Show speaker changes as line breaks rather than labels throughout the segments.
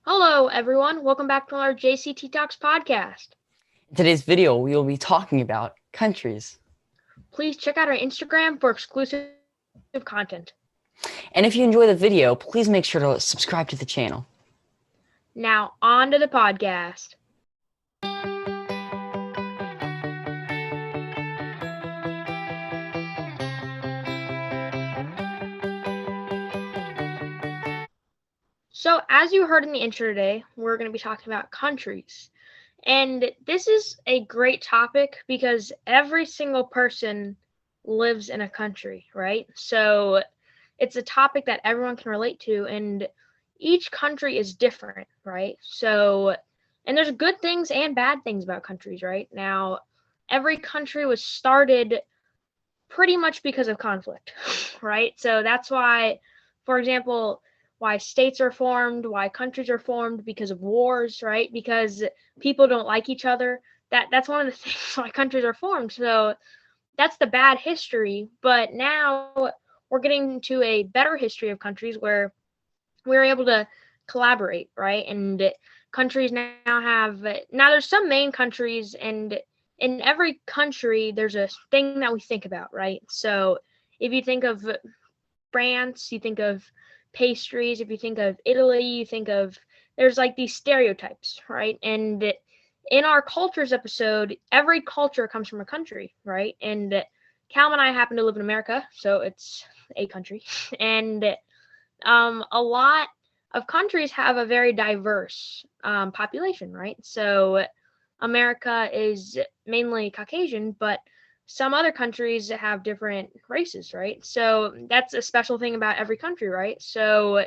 Hello, everyone. Welcome back to our JCT Talks podcast.
In today's video, we will be talking about countries.
Please check out our Instagram for exclusive content.
And if you enjoy the video, please make sure to subscribe to the channel.
Now, on to the podcast. So, as you heard in the intro today, we're going to be talking about countries. And this is a great topic because every single person lives in a country, right? So, it's a topic that everyone can relate to, and each country is different, right? So, and there's good things and bad things about countries, right? Now, every country was started pretty much because of conflict, right? So that's why, for example, why states are formed, why countries are formed because of wars, right? Because people don't like each other. That's one of the things why countries are formed. So that's the bad history. But now we're getting into a better history of countries where we're able to collaborate, right? And countries now there's some main countries, and in every country there's a thing that we think about, right? So if you think of France, you think of pastries. If you think of Italy, you think of there's like these stereotypes, right? And in our cultures episode, every culture comes from a country, right? And Calum and I happen to live in America, so it's a country. And a lot of countries have a very diverse population, right? So America is mainly Caucasian, but some other countries have different races, right? So that's a special thing about every country, right? So,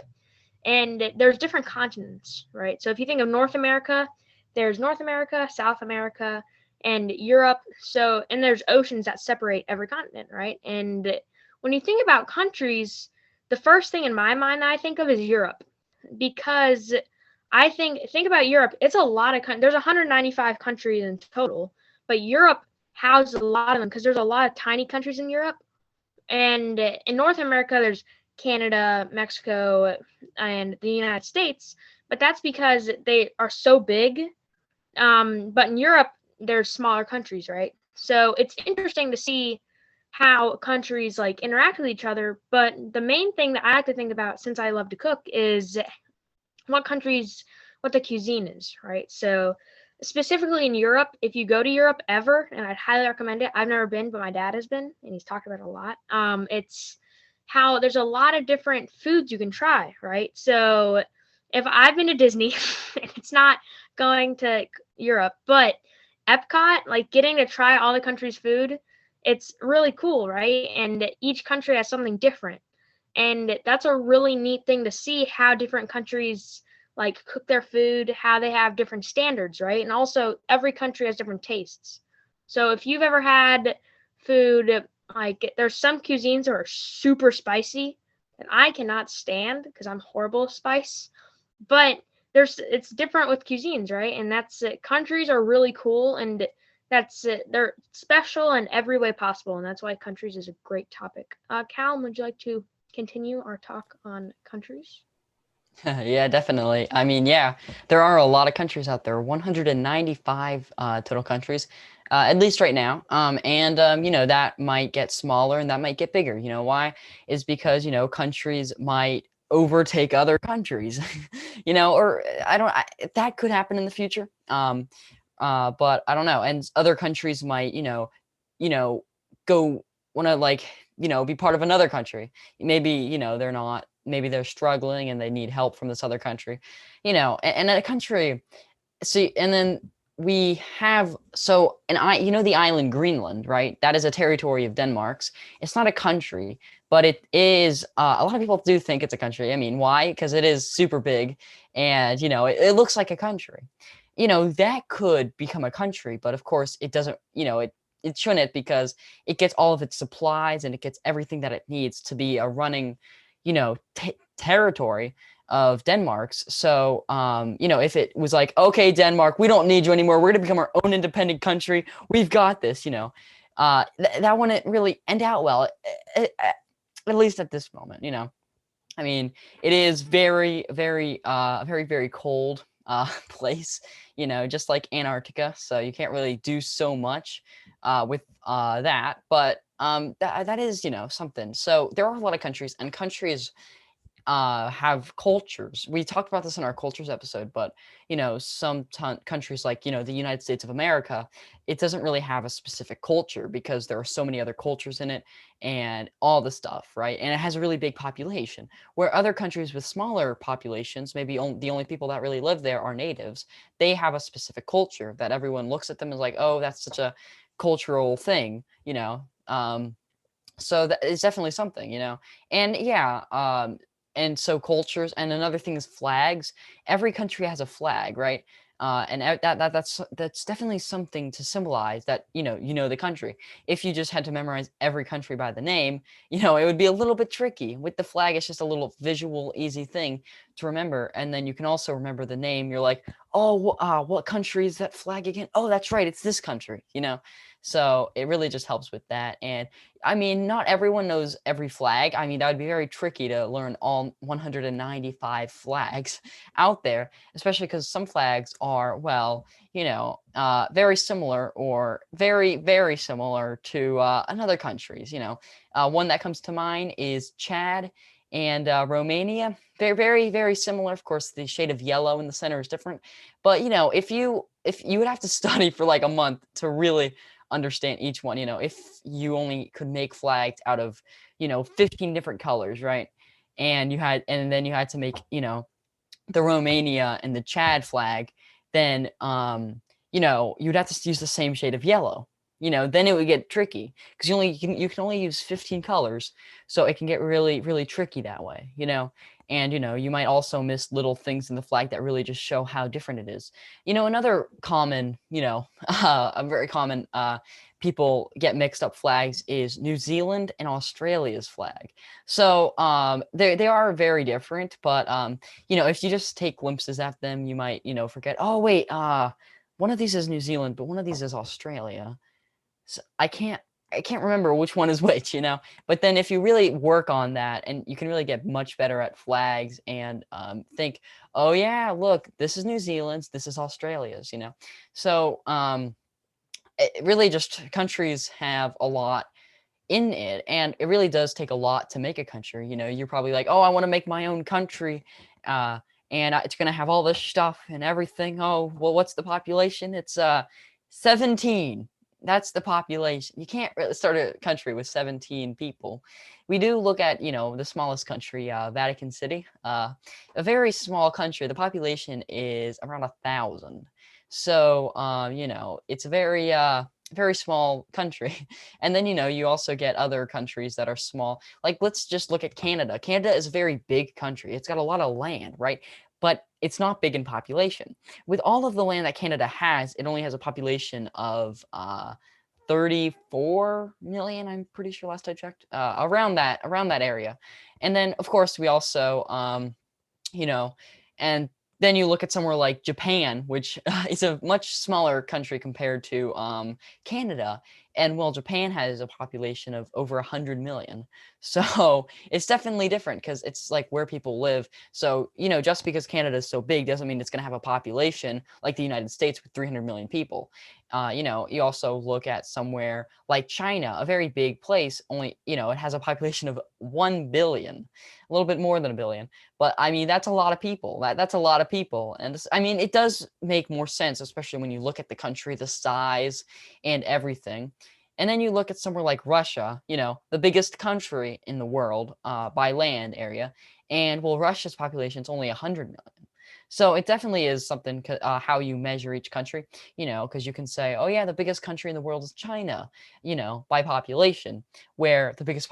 and there's different continents, right? So if you think of North America, there's North America, South America, and Europe. So, and there's oceans that separate every continent, right? And when you think about countries, the first thing in my mind that I think of is Europe, because think about Europe. It's a lot of there's 195 countries in total, but Europe houses a lot of them because there's a lot of tiny countries in Europe. And in North America, there's Canada, Mexico, and the United States. But that's because they are so big. But in Europe, there's smaller countries, right? So it's interesting to see how countries like interact with each other. But the main thing that I like to think about, since I love to cook, is what the cuisine is, right? So specifically in Europe, if you go to Europe ever, and I'd highly recommend it. I've never been, but my dad has been, and he's talked about it a lot. It's how there's a lot of different foods you can try, right? So if I've been to Disney, and it's not going to Europe, but Epcot, like getting to try all the country's food, it's really cool, right? And each country has something different. And that's a really neat thing to see how different countries like cook their food, how they have different standards, right? And also every country has different tastes. So if you've ever had food, like there's some cuisines that are super spicy that I cannot stand because I'm horrible with spice. But it's different with cuisines, right? And that's it. Countries are really cool, and that's it. They're special in every way possible, and that's why countries is a great topic. Callum, would you like to continue our talk on countries?
Yeah, definitely. I mean, yeah, there are a lot of countries out there, 195 total countries, at least right now. That might get smaller and that might get bigger. You know why? Is because, countries might overtake other countries, or that could happen in the future. But I don't know. And other countries might, you know, go want to like, be part of another country. Maybe, they're not, maybe they're struggling and they need help from this other country, and a country, see, and then we have, the island Greenland, right? That is a territory of Denmark's. It's not a country, but it is, a lot of people do think it's a country. I mean, why? Because it is super big and, it looks like a country. That could become a country, but of course it doesn't, it shouldn't because it gets all of its supplies and it gets everything that it needs to be a running, territory of Denmark's. So, if it was like, okay, Denmark, we don't need you anymore. We're going to become our own independent country. We've got this, that wouldn't really end out well, at least at this moment. I mean, it is very cold place, just like Antarctica. So you can't really do so much with that. But that is, something. So there are a lot of countries, and countries have cultures. We talked about this in our cultures episode, but some countries like the United States of America, it doesn't really have a specific culture because there are so many other cultures in it and all the stuff, right? And it has a really big population. Where other countries with smaller populations, maybe the only people that really live there are natives, they have a specific culture that everyone looks at them as like, oh, that's such a cultural thing, so that is definitely something, and yeah, and so cultures, and another thing is flags. Every country has a flag, right? And that's definitely something to symbolize that the country. If you just had to memorize every country by the name, it would be a little bit tricky. With the flag, it's just a little visual, easy thing to remember, and then you can also remember the name. You're like, oh, what country is that flag again? Oh, that's right, it's this country. So it really just helps with that. And I mean, not everyone knows every flag. I mean, that would be very tricky to learn all 195 flags out there, especially because some flags are, well, very similar or very, very similar to another countries. One that comes to mind is Chad and Romania. They're very, very similar. Of course, the shade of yellow in the center is different. But if you would have to study for like a month to really understand each one, if you only could make flags out of 15 different colors, right? And then you had to make the Romania and the Chad flag, then you'd have to use the same shade of yellow. Then it would get tricky because you can only use 15 colors, so it can get really, really tricky that way. And you might also miss little things in the flag that really just show how different it is. Another common, a very common people get mixed up flags is New Zealand and Australia's flag. So they are very different, but if you just take glimpses at them, you might forget. Oh wait, one of these is New Zealand, but one of these is Australia. So I can't remember which one is which, But then if you really work on that, and you can really get much better at flags and think, oh yeah, look, this is New Zealand's, this is Australia's, So it really just countries have a lot in it, and it really does take a lot to make a country. You're probably like, oh, I want to make my own country, and it's going to have all this stuff and everything. Oh, well, what's the population? It's 17. That's the population. You can't really start a country with 17 people. We do look at the smallest country, Vatican City, a very small country. The population is around 1,000. So it's a very small country. And then you also get other countries that are small. Like, let's just look at Canada. Canada is a very big country. It's got a lot of land, right? But it's not big in population. With all of the land that Canada has, it only has a population of 34 million, I'm pretty sure last I checked, around that area. And then of course we also and then you look at somewhere like Japan, which is a much smaller country compared to Canada. And well, Japan has a population of over 100 million. So it's definitely different because it's like where people live. So, just because Canada is so big doesn't mean it's going to have a population like the United States with 300 million people. You also look at somewhere like China, a very big place, only, it has a population of 1 billion, a little bit more than a billion. But I mean, that's a lot of people. That's a lot of people. And I mean, it does make more sense, especially when you look at the country, the size and everything. And then you look at somewhere like Russia, the biggest country in the world by land area. And well, Russia's population is only 100 million. So it definitely is something how you measure each country, because you can say, oh yeah, the biggest country in the world is China, by population, where the biggest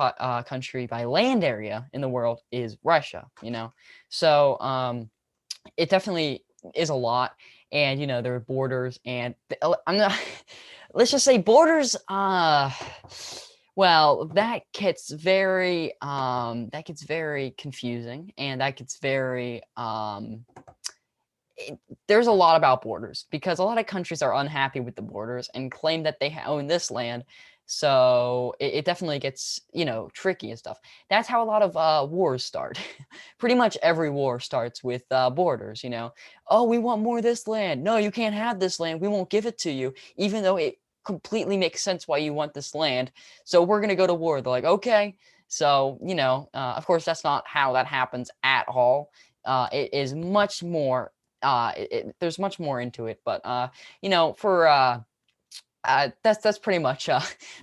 country by land area in the world is Russia, So it definitely is a lot. And, there are borders and I'm not, let's just say borders, well, that gets very confusing, and that gets very there's a lot about borders because a lot of countries are unhappy with the borders and claim that they own this land So it definitely gets, tricky and stuff. That's how a lot of wars start. Pretty much every war starts with borders, Oh, we want more of this land. No, you can't have this land. We won't give it to you, even though it completely makes sense why you want this land. So we're going to go to war. They're like, okay. So, of course, that's not how that happens at all. It is much more, there's much more into it. But, for that's pretty much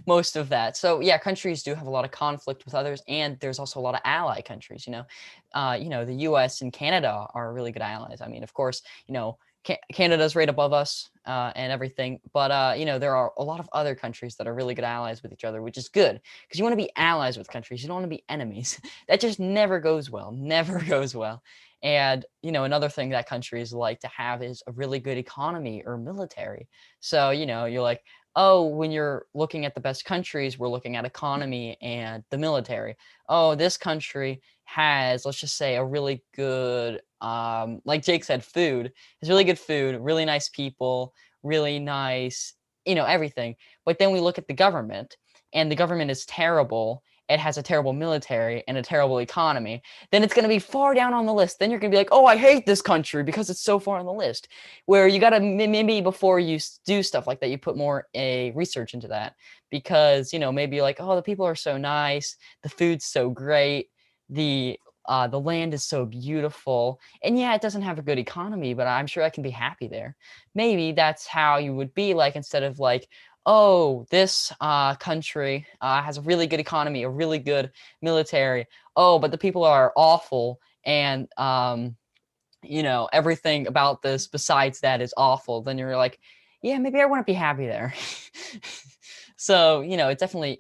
most of that. So yeah, countries do have a lot of conflict with others, and there's also a lot of ally countries. The U.S. and Canada are really good allies. I mean, of course, Canada's right above us and everything, but there are a lot of other countries that are really good allies with each other, which is good because you want to be allies with countries. You don't want to be enemies. That just never goes well. Never goes well. And another thing that countries like to have is a really good economy or military. So you're like, oh, when you're looking at the best countries, we're looking at economy and the military. Oh, this country has, let's just say, a really good, like Jake said, food. It's really good food, really nice people, really nice, everything. But then we look at the government, and the government is terrible. It has a terrible military and a terrible economy. Then it's going to be far down on the list. Then you're going to be like, oh, I hate this country because it's so far on the list. Where you got to maybe before you do stuff like that, you put more research into that, because maybe you're like, oh, the people are so nice, the food's so great, the land is so beautiful, and yeah, it doesn't have a good economy, but I'm sure I can be happy there. Maybe that's how you would be like, instead of like, oh, this country has a really good economy, a really good military. Oh, but the people are awful, and everything about this besides that is awful. Then you're like, yeah, maybe I want to be happy there. So it's definitely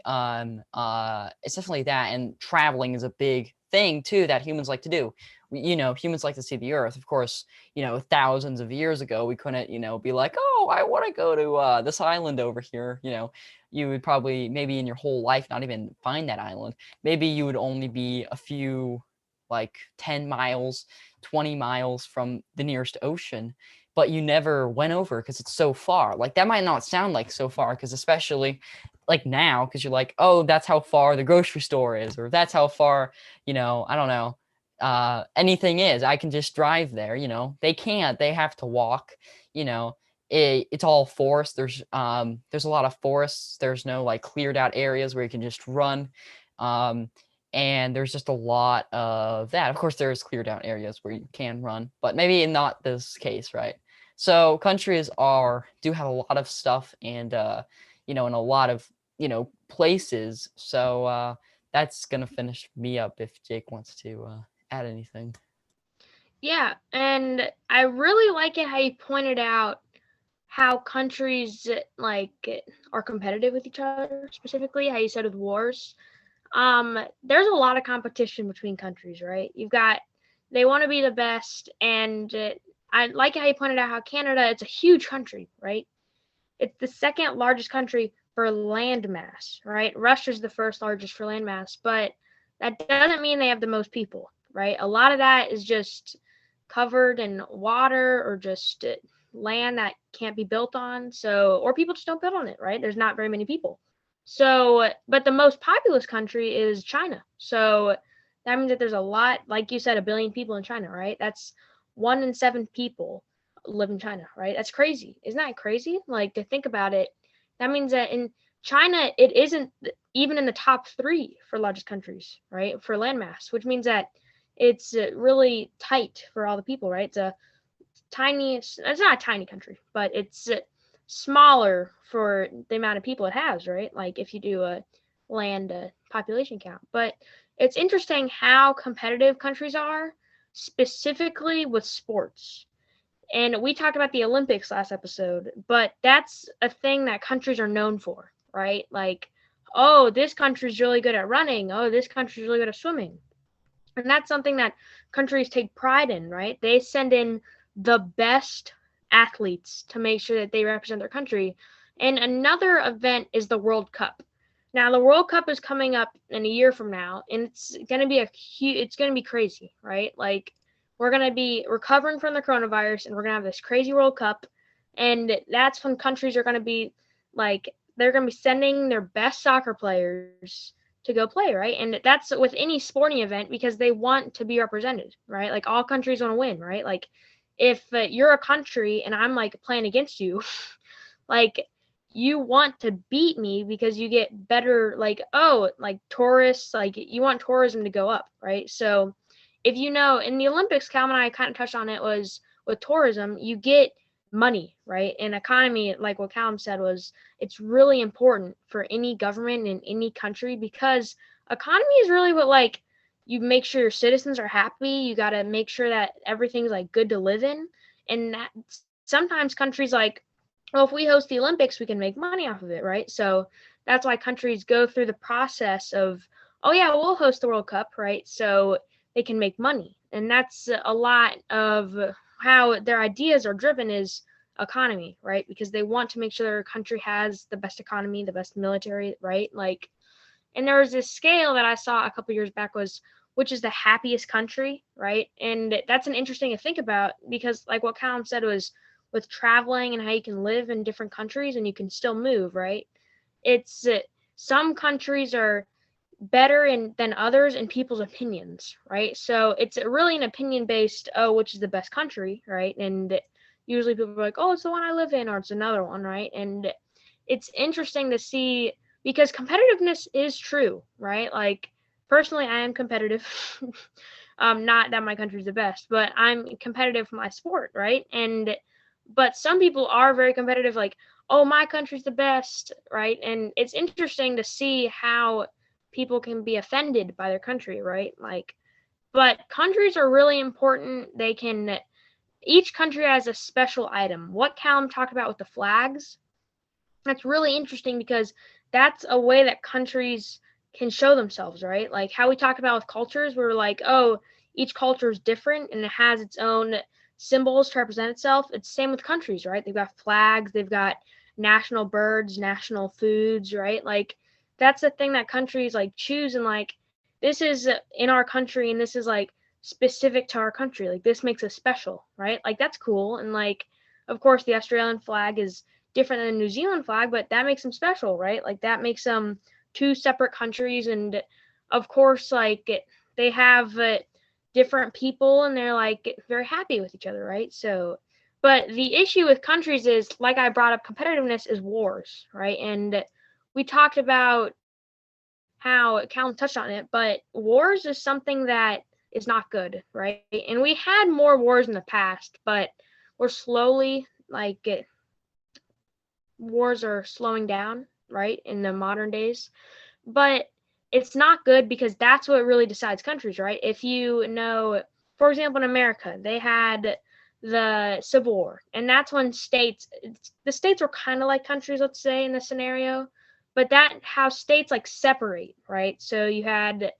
that, and traveling is a big thing too that humans like to do. Humans like to see the earth. Of course, thousands of years ago we couldn't, be like, oh, I want to go to this island over here. You would probably, maybe in your whole life, not even find that island. Maybe you would only be a few, like 10 miles, 20 miles from the nearest ocean, but you never went over because it's so far. Like, that might not sound like so far, because especially like now, because you're like, oh, that's how far the grocery store is, or that's how far, I don't know, anything is. I can just drive there. They can't. They have to walk. It's all forest. There's a lot of forests. There's no like cleared out areas where you can just run. And there's just a lot of that. Of course, there's cleared out areas where you can run, but maybe in not this case, right? So countries do have a lot of stuff, and in a lot of places. So that's gonna finish me up if Jake wants to add anything.
Yeah, and I really like it how you pointed out how countries are competitive with each other, specifically how you said with wars. There's a lot of competition between countries, right? They want to be the best, and I like how you pointed out how Canada, it's a huge country, right? It's the second largest country for land mass, right? Russia's the first largest for land mass, but that doesn't mean they have the most people, right? A lot of that is just covered in water, or just land that can't be built on. So, or people just don't build on it, right? There's not very many people. So, but the most populous country is China. So that means that there's a lot, like you said, 1 billion people in China, right? That's 1 in 7 people live in China, right? That's crazy. Isn't that crazy? Like, to think about it, that means that in China, it isn't even in the top 3 for largest countries, right? For landmass, which means that it's really tight for all the people, right? It's not a tiny country, but it's smaller for the amount of people it has, right? Like, if you do a land population count. But it's interesting how competitive countries are, specifically with sports. And we talked about the Olympics last episode, but that's a thing that countries are known for, right? Like, oh, this country's really good at running. Oh, this country's really good at swimming. And that's something that countries take pride in, right? They send in the best athletes to make sure that they represent their country. And another event is the World Cup. Now, the World Cup is coming up in a year from now, and it's going to be it's going to be crazy, right? Like, we're going to be recovering from the coronavirus, and we're going to have this crazy World Cup. And that's when countries are going to be like, they're going to be sending their best soccer players to go play, right? And that's with any sporting event because they want to be represented, right? Like all countries want to win, right? Like if you're a country and I'm like playing against you, like you want to beat me because you get better, like, oh, like tourists, like you want tourism to go up, right? So if you know in the Olympics, Cal and I kind of touched on it, was with tourism, you get money, right? And economy, like what Callum said, was it's really important for any government in any country because economy is really what, like, you make sure your citizens are happy. You got to make sure that everything's like good to live in. And that sometimes countries like, well, if we host the Olympics, we can make money off of it, right? So that's why countries go through the process of, oh yeah, we'll host the World Cup, right? So they can make money. And that's a lot of how their ideas are driven is economy, right? Because they want to make sure their country has the best economy, the best military, right? Like, and there was this scale that I saw a couple years back was which is the happiest country, right? And that's an interesting to think about because like what Callum said was with traveling and how you can live in different countries and you can still move, right? It's some countries are better than others in people's opinions, right? So it's really an opinion based, oh, which is the best country, right? And usually people are like, oh, it's the one I live in or it's another one, right? And it's interesting to see because competitiveness is true, right? Like personally, I am competitive. Not that my country's the best, but I'm competitive for my sport, right? And but some people are very competitive, like, oh, my country's the best, right? And it's interesting to see how people can be offended by their country, right? Like, but countries are really important. They can, each country has a special item. What Callum talked about with the flags, that's really interesting because that's a way that countries can show themselves, right? Like how we talked about with cultures, we're like, oh, each culture is different and it has its own symbols to represent itself. It's the same with countries, right? They've got flags, they've got national birds, national foods, right? Like that's the thing that countries like choose and like this is in our country and this is like specific to our country. Like this makes us special, right? Like that's cool. And like of course the Australian flag is different than the New Zealand flag, but that makes them special, right? Like that makes them two separate countries, and of course, like they have different people, and they're like very happy with each other, right? So, but the issue with countries is, like I brought up, competitiveness is wars, right? And we talked about how Callum touched on it, but wars is something that is not good, right? And we had more wars in the past, but we're slowly like wars are slowing down, right, in the modern days. But it's not good because that's what really decides countries, right? If you know, for example, in America, they had the Civil War, and that's when the states were kind of like countries, let's say, in this scenario, but that how states like separate, right? So you had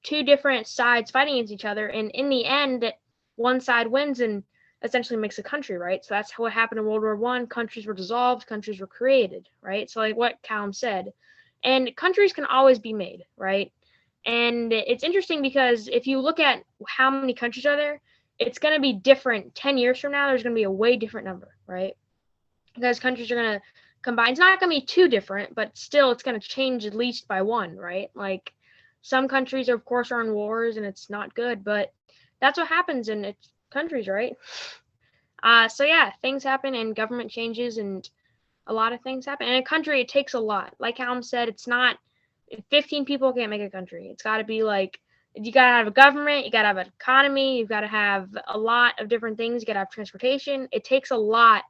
two different sides fighting against each other, and in the end, one side wins and essentially makes a country, right? So that's what happened in World War One. Countries were dissolved, countries were created, right? So like what Callum said, and countries can always be made, right? And it's interesting because if you look at how many countries are there, it's going to be different 10 years from now. There's going to be a way different number, right? Because countries are going to combine. It's not going to be too different, but still it's going to change at least by one, right? Like some countries, of course, are in wars and it's not good, but that's what happens in its countries, right? So yeah, things happen and government changes and a lot of things happen. In a country, it takes a lot. Like Helm said, it's not 15 people can't make a country. It's got to be like you got to have a government, you got to have an economy, you've got to have a lot of different things. You got to have transportation. It takes a lot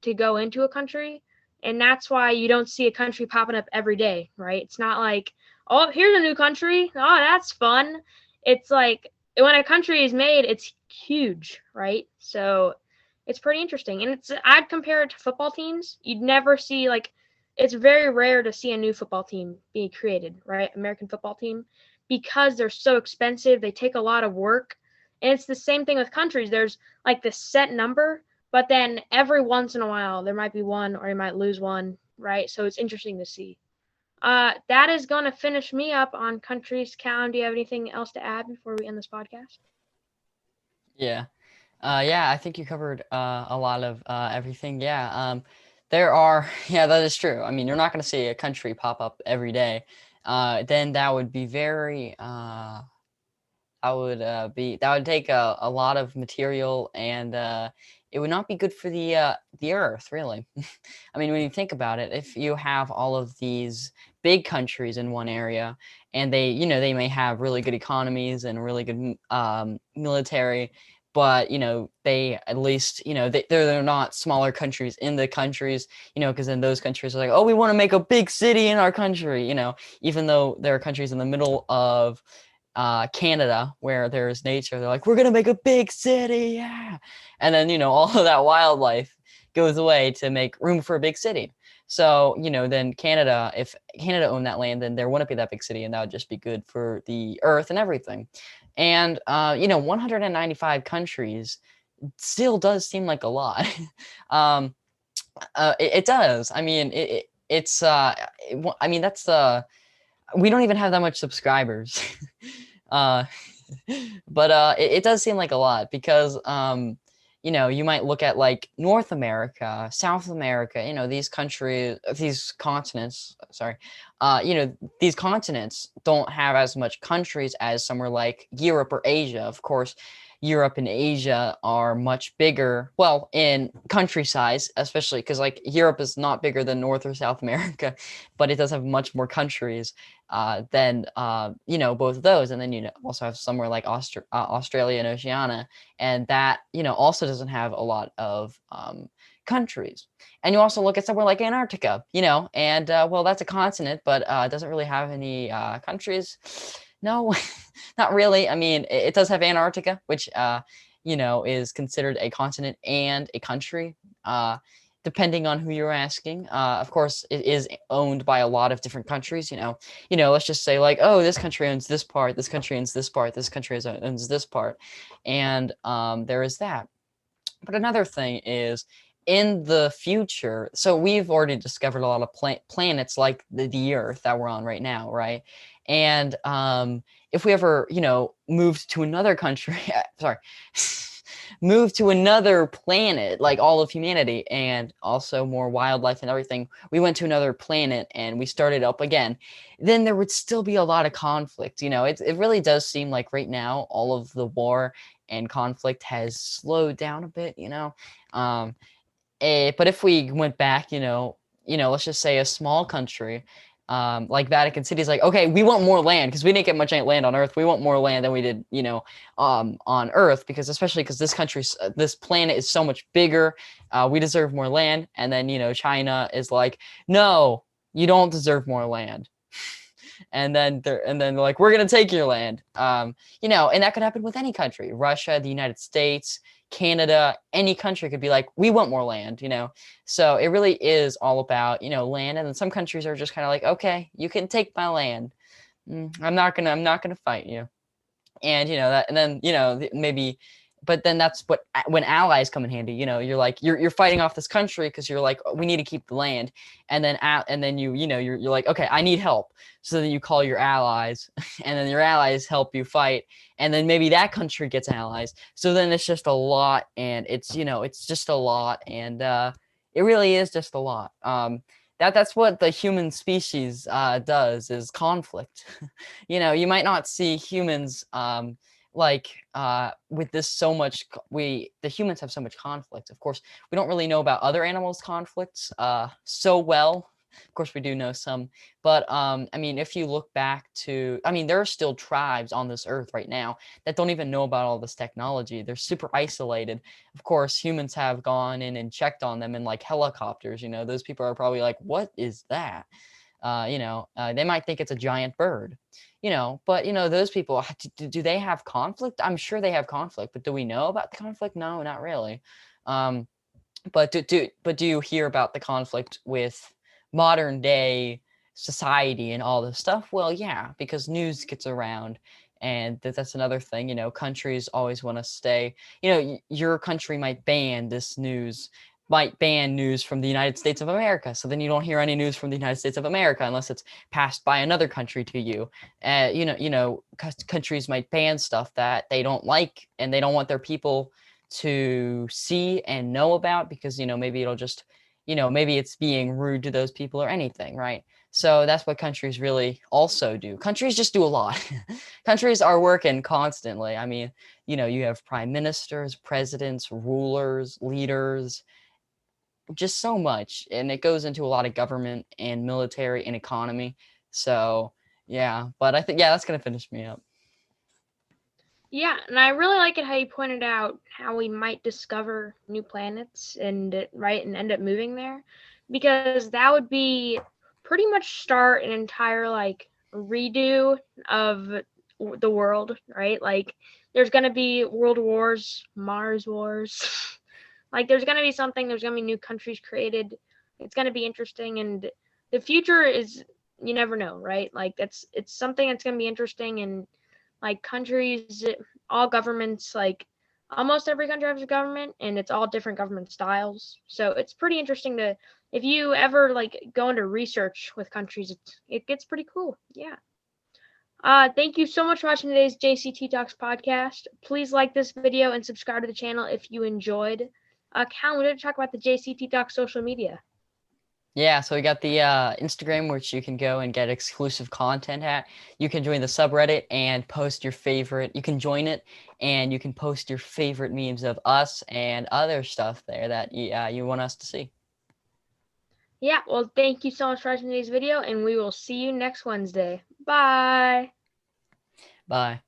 to go into a country, and that's why you don't see a country popping up every day, right? It's not like, oh, here's a new country. Oh, that's fun. It's like when a country is made, it's huge, right? So it's pretty interesting. And I'd compare it to football teams. You'd never see like it's very rare to see a new football team being created, right? American football team, because they're so expensive, they take a lot of work. And it's the same thing with countries. There's like this set number, but then every once in a while there might be one or you might lose one, right? So it's interesting to see. That is going to finish me up on countries. Callum, do you have anything else to add before we end this podcast?
Yeah. Yeah, I think you covered a lot of everything. Yeah. There are, yeah, that is true. I mean, you're not going to see a country pop up every day. Then that would be very, that would take a lot of material, and it would not be good for the earth, really. I mean, when you think about it, if you have all of these big countries in one area, and they may have really good economies and really good military, but they at least they're not smaller countries in the countries, because then those countries are like, oh, we want to make a big city in our country, even though there are countries in the middle of Canada where there's nature. They're like, we're gonna make a big city, yeah. And then all of that wildlife goes away to make room for a big city. So then Canada, if Canada owned that land, then there wouldn't be that big city, and that would just be good for the earth and everything. And 195 countries still does seem like a lot. um, it does. I mean, I mean, that's we don't even have that much subscribers. uh, but it does seem like a lot because you might look at like North America, South America, these countries, these continents, sorry, these continents don't have as much countries as somewhere like Europe or Asia. Of course, Europe and Asia are much bigger, well, in country size, especially because like Europe is not bigger than North or South America, but it does have much more countries than both of those. And then also have somewhere like Australia and Oceania, and that also doesn't have a lot of countries. And you also look at somewhere like Antarctica, and well, that's a continent, but it doesn't really have any countries. No, not really. I mean, it does have Antarctica, which is considered a continent and a country. Depending on who you're asking. Of course, it is owned by a lot of different countries. Let's just say like, oh, this country owns this part, this country owns this part, this country owns this part, and there is that. But another thing is in the future. So we've already discovered a lot of planets like the Earth that we're on right now, right? And if we ever, moved to another country, sorry. Move to another planet, like all of humanity, and also more wildlife and everything. We went to another planet and we started up again. Then there would still be a lot of conflict. It really does seem like right now all of the war and conflict has slowed down a bit. Um, but if we went back, let's just say a small country, like Vatican City is like, okay, we want more land because we didn't get much land on Earth. We want more land than we did, on Earth, because especially because this planet is so much bigger. We deserve more land. And then, China is like, no, you don't deserve more land. And then they're like, we're gonna take your land. And that could happen with any country. Russia, the United States, Canada, any country could be like, we want more land. So it really is all about land. And then some countries are just kind of like, okay, you can take my land. I'm not gonna fight you. And that, and then maybe, but then that's when allies come in handy. You're like, you're fighting off this country because you're like, we need to keep the land. And then you're like, okay, I need help. So then you call your allies, and then your allies help you fight, and then maybe that country gets allies. So then it's just a lot, and it's just a lot, and it really is just a lot. That's what the human species does, is conflict. You might not see humans like with this so much. The humans have so much conflict. Of course, we don't really know about other animals' conflicts so well. Of course, we do know some, but I mean, if you look back to, I mean, there are still tribes on this earth right now that don't even know about all this technology. They're super isolated. Of course, humans have gone in and checked on them in like helicopters. Those people are probably like, what is that? They might think it's a giant bird, but those people, do they have conflict? I'm sure they have conflict, but do we know about the conflict? No, not really. Um, but do you hear about the conflict with modern day society and all this stuff? Well, yeah, because news gets around, and that's another thing. Countries always want to stay. Your country might ban news from the United States of America. So then you don't hear any news from the United States of America unless it's passed by another country to you. Countries might ban stuff that they don't like and they don't want their people to see and know about, because maybe it'll just maybe it's being rude to those people or anything, right? So that's what countries really also do. Countries just do a lot. Countries are working constantly. I mean, you have prime ministers, presidents, rulers, leaders, just so much. And it goes into a lot of government and military and economy. So, yeah, but I think, yeah, that's going to finish me up.
Yeah, and I really like it how you pointed out how we might discover new planets and end up moving there, because that would be pretty much start an entire like redo of the world, right? Like there's going to be world wars, Mars wars. Like there's going to be something, there's going to be new countries created. It's going to be interesting, and the future is, you never know, right? Like it's something that's going to be interesting. And like countries, all governments, like almost every country has a government, and it's all different government styles. So it's pretty interesting to, if you ever like go into research with countries, it gets pretty cool. Yeah. Thank you so much for watching today's JCT Talks podcast. Please like this video and subscribe to the channel if you enjoyed. Cal, we didn't talk about the JCT Talks social media.
Yeah, so we got the Instagram, which you can go and get exclusive content at. You can join the subreddit and post your favorite. You can join it, and you can post your favorite memes of us and other stuff there that you want us to see.
Yeah, well, thank you so much for watching today's video, and we will see you next Wednesday. Bye.
Bye.